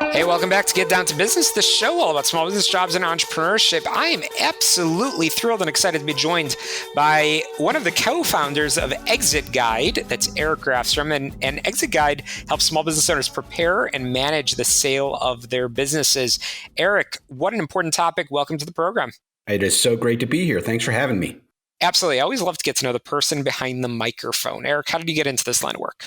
Hey, welcome back to Get Down to Business, the show all about small business, jobs, and entrepreneurship. I am absolutely thrilled and excited to be joined by one of the co-founders of Exit Guide. That's Eric Grafstrom. And Exit Guide helps small business owners prepare and manage the sale of their businesses. Eric, what an important topic. Welcome to the program. It is so great to be here. Thanks for having me. Absolutely. I always love to get to know the person behind the microphone. Eric, how did you get into this line of work?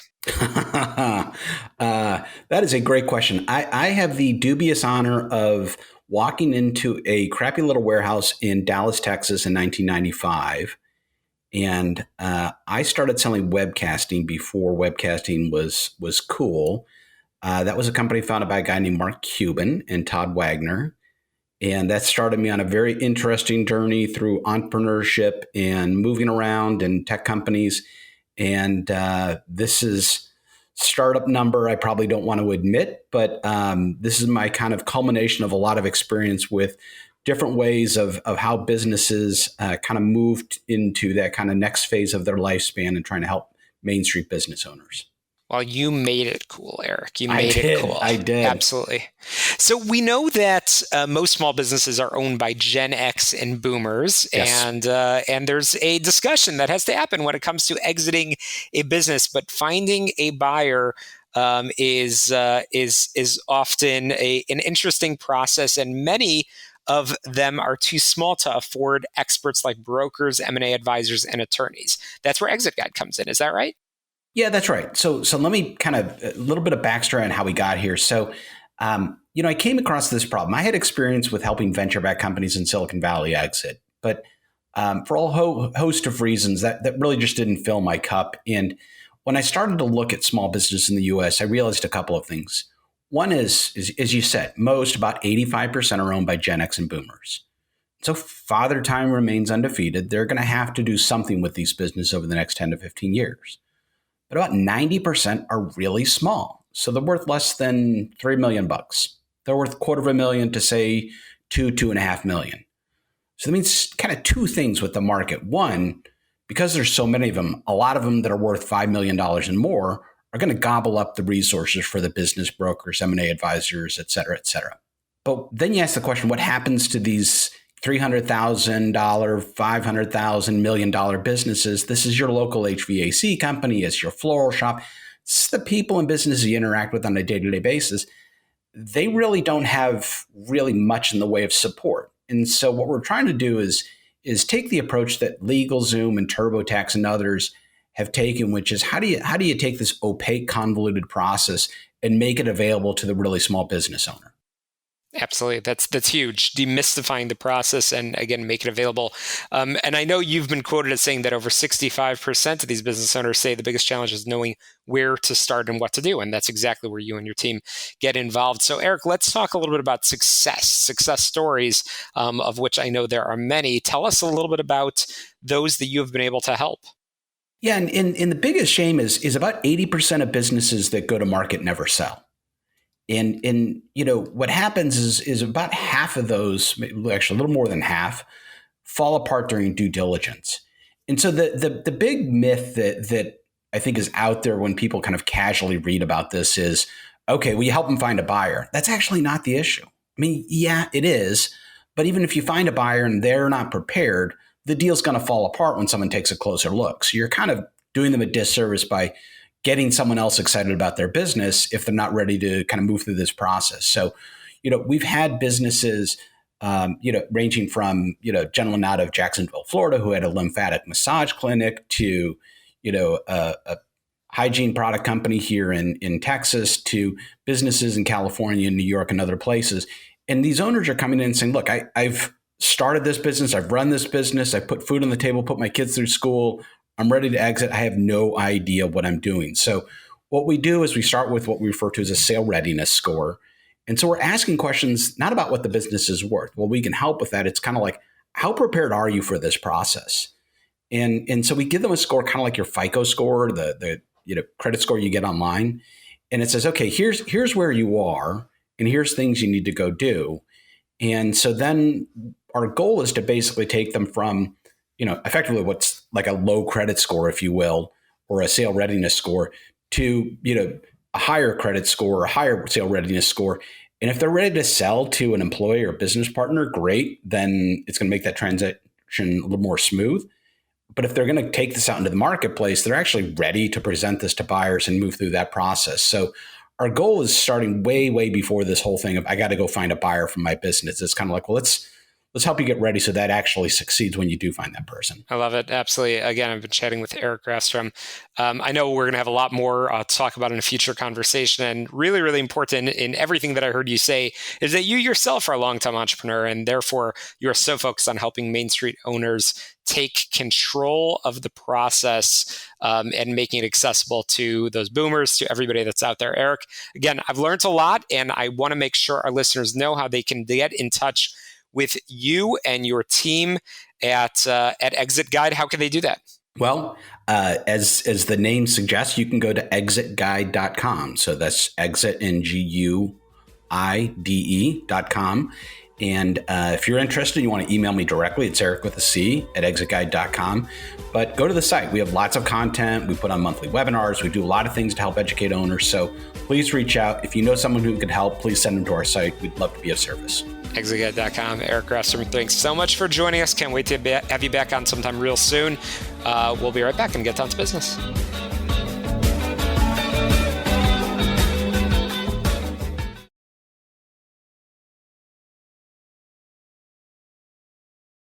That is a great question. I have the dubious honor of walking into a crappy little warehouse in Dallas, Texas in 1995. And I started selling webcasting before webcasting was cool. That was a company founded by a guy named Mark Cuban and Todd Wagner. And that started me on a very interesting journey through entrepreneurship and moving around in tech companies. And this is startup number I probably don't want to admit, but this is my kind of culmination of a lot of experience with different ways of how businesses kind of moved into that kind of next phase of their lifespan and trying to help Main Street business owners. Well, you made it cool, Eric. You made it cool. I did. Absolutely. So we know that most small businesses are owned by Gen X and Boomers, Yes. and there's a discussion that has to happen when it comes to exiting a business. But finding a buyer is often an interesting process, and many of them are too small to afford experts like brokers, M&A advisors, and attorneys. That's where Exit Guide comes in. Is that right? Yeah, that's right. So let me kind of a little bit of backstory on how we got here. So, I came across this problem. I had experience with helping venture-backed companies in Silicon Valley exit, but for a whole host of reasons, that really just didn't fill my cup. And when I started to look at small business in the U.S., I realized a couple of things. One is as you said, about 85% are owned by Gen X and Boomers. So Father Time remains undefeated. They're going to have to do something with these businesses over the next 10 to 15 years. But about 90% are really small. So they're worth less than $3 million. They're worth $250,000 to say $2.5 million. So that means kind of two things with the market. One, because there's so many of them, a lot of them that are worth $5 million and more are going to gobble up the resources for the business brokers, M&A advisors, et cetera, et cetera. But then you ask the question, what happens to these $300,000, $500,000, $1 million businesses? This is your local HVAC company. It's your floral shop. It's the people and businesses you interact with on a day-to-day basis. They really don't have really much in the way of support. And so what we're trying to do is take the approach that LegalZoom and TurboTax and others have taken, which is how do you take this opaque, convoluted process and make it available to the really small business owner? Absolutely. That's huge. Demystifying the process and, again, make it available. And I know you've been quoted as saying that over 65% of these business owners say the biggest challenge is knowing where to start and what to do. And that's exactly where you and your team get involved. So, Eric, let's talk a little bit about success stories, of which I know there are many. Tell us a little bit about those that you have been able to help. Yeah. And the biggest shame is about 80% of businesses that go to market never sell. And what happens is about half of those, actually a little more than half, fall apart during due diligence. And so the big myth that I think is out there when people kind of casually read about this is, okay, well, you help them find a buyer. That's actually not the issue. I mean, yeah, it is. But even if you find a buyer and they're not prepared, the deal's going to fall apart when someone takes a closer look. So you're kind of doing them a disservice by getting someone else excited about their business if they're not ready to kind of move through this process. So, we've had businesses, ranging from, gentleman out of Jacksonville, Florida, who had a lymphatic massage clinic to, a hygiene product company here in Texas to businesses in California and New York and other places. And these owners are coming in and saying, look, I've started this business. I've run this business. I put food on the table, put my kids through school. I'm ready to exit. I have no idea what I'm doing. So what we do is we start with what we refer to as a sale readiness score. And so we're asking questions not about what the business is worth. Well, we can help with that. It's kind of like, how prepared are you for this process? And so we give them a score kind of like your FICO score, the credit score you get online. And it says, okay, here's where you are, and here's things you need to go do. And so then our goal is to basically take them from effectively what's like a low credit score, if you will, or a sale readiness score to, a higher credit score, a higher sale readiness score. And if they're ready to sell to an employee or business partner, great. Then it's going to make that transaction a little more smooth. But if they're going to take this out into the marketplace, they're actually ready to present this to buyers and move through that process. So our goal is starting way, way before this whole thing of I got to go find a buyer for my business. It's kind of like, well, let's help you get ready so that actually succeeds when you do find that person. I love it. Absolutely. Again, I've been chatting with Eric Grafstrom. I know we're going to have a lot more to talk about in a future conversation. And really, really important in everything that I heard you say is that you yourself are a long-time entrepreneur, and therefore you are so focused on helping Main Street owners take control of the process and making it accessible to those boomers, to everybody that's out there. Eric, again, I've learned a lot, and I want to make sure our listeners know how they can get in touch with you and your team at Exit Guide. How can they do that? Well, as the name suggests, you can go to exitguide.com. So that's exit guide.com. And if you're interested, you want to email me directly, it's Eric with a C at exitguide.com. But go to the site. We have lots of content. We put on monthly webinars. We do a lot of things to help educate owners. So please reach out. If you know someone who could help, please send them to our site. We'd love to be of service. Exitguide.com. Eric Grafstrom, thanks so much for joining us. Can't wait to have you back on sometime real soon. We'll be right back and get down to business.